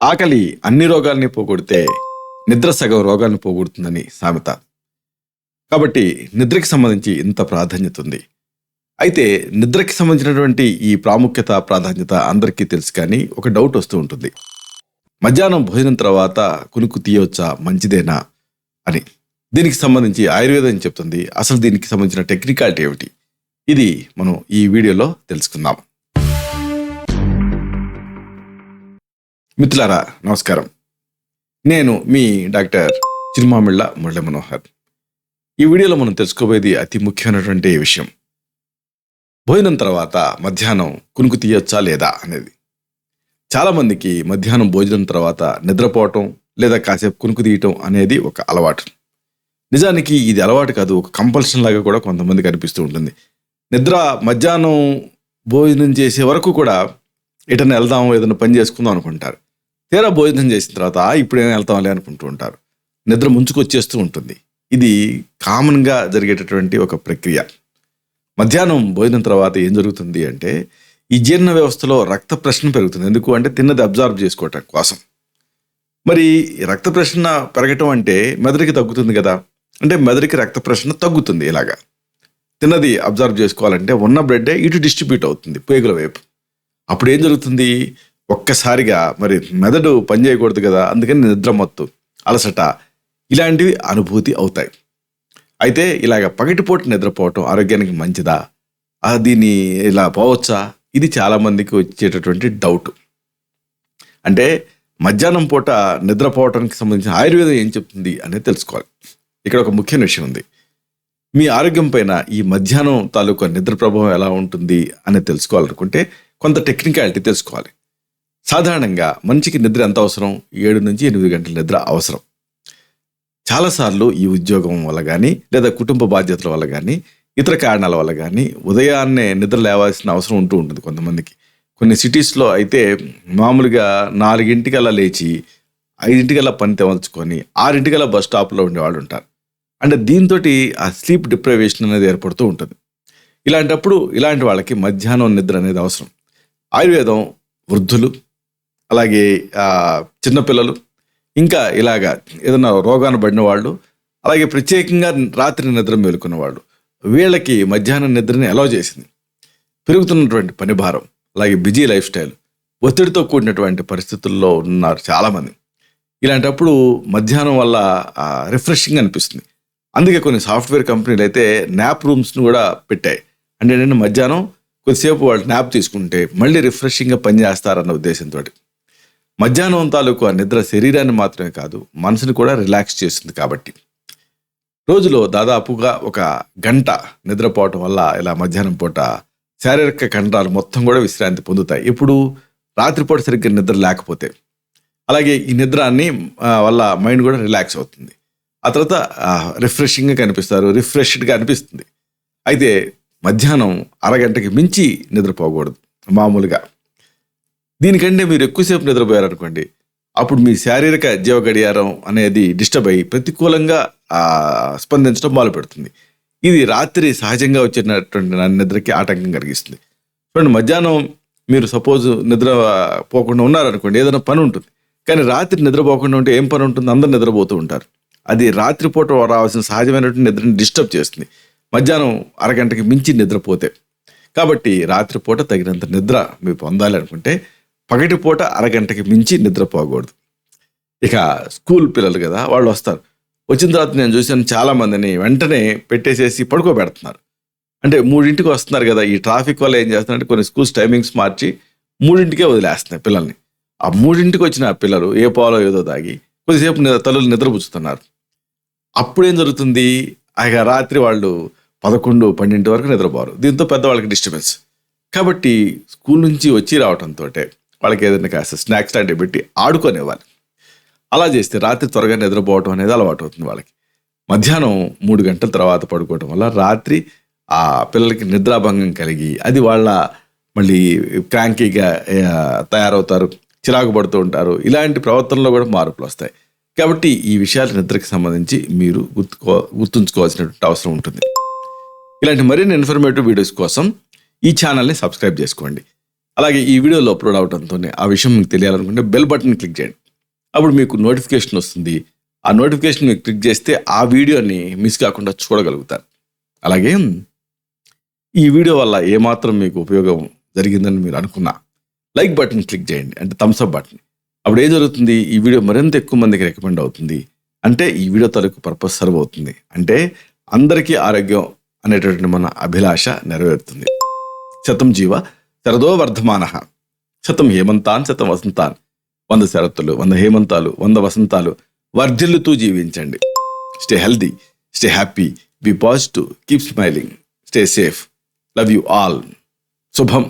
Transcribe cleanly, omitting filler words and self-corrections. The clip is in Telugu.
ఆకలి అన్ని రోగాల్ని పోగొడితే నిద్ర సగం రోగాల్ని పోగొడుతుందని సామెత. కాబట్టి నిద్రకి సంబంధించి ఇంత ప్రాధాన్యత ఉంది. అయితే నిద్రకి సంబంధించినటువంటి ఈ ప్రాముఖ్యత ప్రాధాన్యత అందరికీ తెలుసు, కానీ ఒక డౌట్ వస్తూ ఉంటుంది. మధ్యాహ్నం భోజనం తర్వాత కునుకు తీయవచ్చా, మంచిదేనా అని. దీనికి సంబంధించి ఆయుర్వేదం ఏం చెప్తుంది, అసలు దీనికి సంబంధించిన టెక్నికాలిటీ ఏమిటి, ఇది మనం ఈ వీడియోలో తెలుసుకుందాం. మిత్రులారా నమస్కారం, నేను మీ డాక్టర్ చిరుమామిళ్ళ మురళి మనోహర్. ఈ వీడియోలో మనం తెలుసుకోబోయేది అతి ముఖ్యమైనటువంటి విషయం. భోజనం తర్వాత మధ్యాహ్నం కునుకు తీయొచ్చా లేదా అనేది. చాలామందికి మధ్యాహ్నం భోజనం తర్వాత నిద్రపోవటం లేదా కాసేపు కునుకు తీయటం అనేది ఒక అలవాటు. నిజానికి ఇది అలవాటు కాదు, ఒక కంపల్షన్ లాగా కూడా కొంతమందికి అనిపిస్తూ ఉంటుంది. నిద్ర మధ్యాహ్నం భోజనం చేసే వరకు కూడా ఎటన్నా వెళ్దాము, ఏదైనా పని చేసుకుందాం అనుకుంటారు. తీరా భోజనం చేసిన తర్వాత ఇప్పుడేమైనా వెళ్తాంలే అనుకుంటూ ఉంటారు. నిద్ర ముంచుకొచ్చేస్తూ ఉంటుంది. ఇది కామన్గా జరిగేటటువంటి ఒక ప్రక్రియ. మధ్యాహ్నం భోజనం తర్వాత ఏం జరుగుతుంది అంటే, ఈ జీర్ణ వ్యవస్థలో రక్త ప్రసరణ పెరుగుతుంది. ఎందుకు అంటే తిన్నది అబ్జార్బ్ చేసుకోవటం కోసం. మరి రక్త ప్రసరణ పెరగటం అంటే మెదడుకి తగ్గుతుంది కదా, అంటే మెదడుకి రక్త ప్రసరణ తగ్గుతుంది. ఇలాగా తిన్నది అబ్జార్బ్ చేసుకోవాలంటే ఉన్న బ్లడ్డే ఇటు డిస్ట్రిబ్యూట్ అవుతుంది పేగుల వైపు. అప్పుడు ఏం జరుగుతుంది, ఒక్కసారిగా మరి మెదడు పనిచేయకూడదు కదా, అందుకని నిద్రమత్తు, అలసట ఇలాంటివి అనుభూతి అవుతాయి. అయితే ఇలాగ పగటిపూట నిద్రపోవటం ఆరోగ్యానికి మంచిదా, దీన్ని ఇలా పోవచ్చా, ఇది చాలామందికి వచ్చేటటువంటి డౌట్. అంటే మధ్యాహ్నం పూట నిద్రపోవటానికి సంబంధించిన ఆయుర్వేదం ఏం చెప్తుంది అనేది తెలుసుకోవాలి. ఇక్కడ ఒక ముఖ్యమైన విషయం ఉంది. మీ ఆరోగ్యం పైన ఈ మధ్యాహ్నం తాలూకా నిద్ర ప్రభావం ఎలా ఉంటుంది అనేది తెలుసుకోవాలనుకుంటే కొంత టెక్నికాలిటీ తెలుసుకోవాలి. సాధారణంగా మనిషికి నిద్ర ఎంత అవసరం, 7 నుంచి 8 గంటల నిద్ర అవసరం. చాలాసార్లు ఈ ఉద్యోగం వల్ల కానీ, లేదా కుటుంబ బాధ్యతల వల్ల కానీ, ఇతర కారణాల వల్ల కానీ ఉదయాన్నే నిద్ర లేవాల్సిన అవసరం ఉంటూ ఉంటుంది కొంతమందికి. కొన్ని సిటీస్లో అయితే మామూలుగా 4 లేచి 5 పని తెమల్చుకొని 6 బస్ స్టాప్లో ఉండేవాళ్ళు ఉంటారు. అంటే దీంతో ఆ స్లీప్ డిప్రైవేషన్ అనేది ఏర్పడుతూ ఉంటుంది. ఇలాంటప్పుడు ఇలాంటి వాళ్ళకి మధ్యాహ్నం నిద్ర అనేది అవసరం. ఆయుర్వేదం వృద్ధులు, అలాగే చిన్నపిల్లలు, ఇంకా ఇలాగా ఏదైనా రోగాన్ని పడిన వాళ్ళు, అలాగే ప్రత్యేకంగా రాత్రి నిద్ర మేలుకున్న వాళ్ళు, వీళ్ళకి మధ్యాహ్నం నిద్రని అలౌ చేసింది. పెరుగుతున్నటువంటి పని భారం, అలాగే బిజీ లైఫ్ స్టైల్, ఒత్తిడితో కూడినటువంటి పరిస్థితుల్లో ఉన్నారు చాలామంది. ఇలాంటప్పుడు మధ్యాహ్నం వల్ల రిఫ్రెషింగ్ అనిపిస్తుంది. అందుకే కొన్ని సాఫ్ట్వేర్ కంపెనీలు అయితే న్యాప్ రూమ్స్ను కూడా పెట్టాయి. అంటే ఏంటంటే మధ్యాహ్నం కొద్దిసేపు వాళ్ళు న్యాప్ తీసుకుంటే మళ్ళీ రిఫ్రెషింగ్గా పనిచేస్తారన్న ఉద్దేశంతో. మధ్యాహ్నం తాలూకు నిద్ర శరీరాన్ని మాత్రమే కాదు, మనసుని కూడా రిలాక్స్ చేస్తుంది. కాబట్టి రోజులో దాదాపుగా 1 గంట నిద్రపోవటం వల్ల ఇలా మధ్యాహ్నం పూట శారీరక కండరాలు మొత్తం కూడా విశ్రాంతి పొందుతాయి. ఇప్పుడు రాత్రిపూట సరిగ్గా నిద్ర లేకపోతే. అలాగే ఈ నిద్రాన్ని వల్ల మైండ్ కూడా రిలాక్స్ అవుతుంది. ఆ తర్వాత రిఫ్రెషింగ్గా కనిపిస్తారు, రిఫ్రెష్డ్గా అనిపిస్తుంది. అయితే మధ్యాహ్నం 1 గంటకి మించి నిద్రపోకూడదు మామూలుగా. దీనికంటే మీరు ఎక్కువసేపు నిద్రపోయారనుకోండి, అప్పుడు మీ శారీరక జీవ గడియారం అనేది డిస్టర్బ్ అయ్యి ప్రతికూలంగా స్పందించడం మొదలు పెడుతుంది. ఇది రాత్రి సహజంగా వచ్చినటువంటి నిద్రకి ఆటంకం కలిగిస్తుంది. చూడండి, మధ్యాహ్నం మీరు సపోజ్ నిద్ర పోకుండా ఉన్నారనుకోండి, ఏదైనా పని ఉంటుంది. కానీ రాత్రి నిద్రపోకుండా ఉంటే ఏం పని ఉంటుంది, అందరూ నిద్రపోతూ ఉంటారు. అది రాత్రిపూట రావాల్సిన సహజమైనటువంటి నిద్రని డిస్టర్బ్ చేస్తుంది మధ్యాహ్నం 1 గంటకి మించి నిద్రపోతే. కాబట్టి రాత్రిపూట తగినంత నిద్ర మీరు పొందాలి అనుకుంటే పగటిపూట 1 గంటకి మించి నిద్రపోకూడదు. ఇక స్కూల్ పిల్లలు కదా, వాళ్ళు వస్తారు. వచ్చిన తర్వాత నేను చూసాను చాలామందిని వెంటనే పెట్టేసేసి పడుకోబెడుతున్నారు. అంటే 3ంటికి వస్తున్నారు కదా, ఈ ట్రాఫిక్ వల్ల ఏం చేస్తున్నారంటే కొన్ని స్కూల్స్ టైమింగ్స్ మార్చి 3ంటికే వదిలేస్తున్నాయి పిల్లల్ని. ఆ 3ంటికి వచ్చిన పిల్లలు ఏ పాలో ఏదో తాగి కొద్దిసేపు తల్లులు నిద్రపుచ్చుతున్నారు. అప్పుడేం జరుగుతుంది, రాత్రి వాళ్ళు 11, 12 వరకు నిద్రపోరు. దీంతో పెద్దవాళ్ళకి డిస్టర్బెన్స్. కాబట్టి స్కూల్ నుంచి వచ్చి రావడంతో వాళ్ళకి ఏదైనా కాస్త స్నాక్స్ లాంటివి పెట్టి ఆడుకొనేవ్వాలి. అలా చేస్తే రాత్రి త్వరగా నిద్రపోవటం అనేది అలవాటు అవుతుంది వాళ్ళకి. మధ్యాహ్నం 3 గంటల తర్వాత పడుకోవటం వల్ల రాత్రి ఆ పిల్లలకి నిద్రాభంగం కలిగి అది వాళ్ళ మళ్ళీ క్రాంకీగా తయారవుతారు, చిరాకు పడుతూ ఉంటారు. ఇలాంటి ప్రవర్తనలో కూడా మార్పులు వస్తాయి. కాబట్టి ఈ విషయాల నిద్రకి సంబంధించి మీరు గుర్తుంచుకోవాల్సినటువంటి అవసరం ఉంటుంది. ఇలాంటి మరిన్ని ఇన్ఫర్మేటివ్ వీడియోస్ కోసం ఈ ఛానల్ని సబ్స్క్రైబ్ చేసుకోండి. అలాగే ఈ వీడియోలో అప్లోడ్ అవడంతోనే ఆ విషయం మీకు తెలియాలనుకుంటే బెల్ బటన్ క్లిక్ చేయండి. అప్పుడు మీకు నోటిఫికేషన్ వస్తుంది. ఆ నోటిఫికేషన్ మీరు క్లిక్ చేస్తే ఆ వీడియోని మిస్ కాకుండా చూడగలుగుతారు. అలాగే ఈ వీడియో వల్ల ఏమాత్రం మీకు ఉపయోగం జరిగిందని మీరు అనుకున్నా లైక్ బటన్ క్లిక్ చేయండి, అంటే థమ్స్ అప్ బటన్. అప్పుడు ఏం జరుగుతుంది, ఈ వీడియో మరింత ఎక్కువ మందికి రికమెండ్ అవుతుంది. అంటే ఈ వీడియో తాలూకు పర్పస్ సర్వ్ అవుతుంది. అంటే అందరికీ ఆరోగ్యం అనేటటువంటి మన అభిలాష నెరవేరుతుంది. శతం జీవ శరదో వర్ధమానః, శతం హేమంతాన్ శతం వసంతాన్. 100 శరత్తులు, 100 హేమంతాలు, 100 వసంతాలు వర్ధిల్లుతూ జీవించండి. Stay healthy, stay happy, be positive, keep smiling, stay safe. Love you all. శుభం.